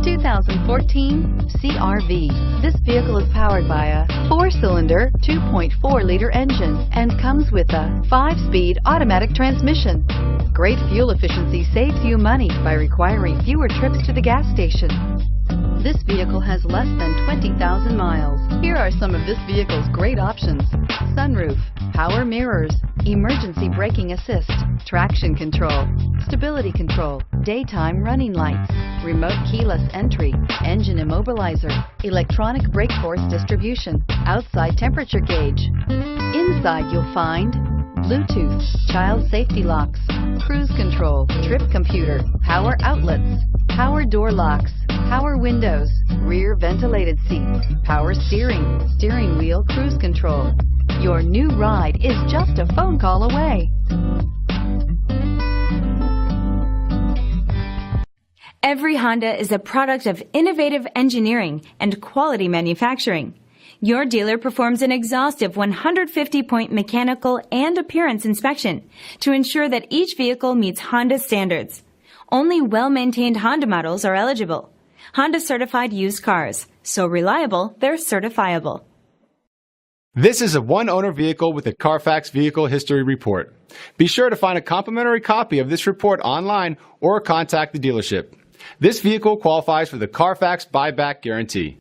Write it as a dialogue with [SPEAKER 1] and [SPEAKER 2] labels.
[SPEAKER 1] 2014 CR-V. This vehicle is powered by a 4-cylinder, 2.4-liter engine and comes with a 5-speed automatic transmission. Great fuel efficiency saves you money by requiring fewer trips to the gas station. This vehicle has less than 20,000 miles. Here are some of this vehicle's great options: sunroof, power mirrors, emergency braking assist, traction control, stability control, daytime running lights, remote keyless entry, engine immobilizer, electronic brake force distribution, outside temperature gauge. Inside you'll find Bluetooth, child safety locks, cruise control, trip computer, power outlets, power door locks, power windows, rear ventilated seats, power steering, steering wheel cruise control. Your new ride is just a phone call away.
[SPEAKER 2] Every Honda is a product of innovative engineering and quality manufacturing. Your dealer performs an exhaustive 150-point mechanical and appearance inspection to ensure that each vehicle meets Honda standards. Only well-maintained Honda models are eligible. Honda certified used cars, so reliable they're certifiable.
[SPEAKER 3] This is a one-owner vehicle with a CARFAX Vehicle History Report. Be sure to find a complimentary copy of this report online or contact the dealership. This vehicle qualifies for the CARFAX Buyback Guarantee.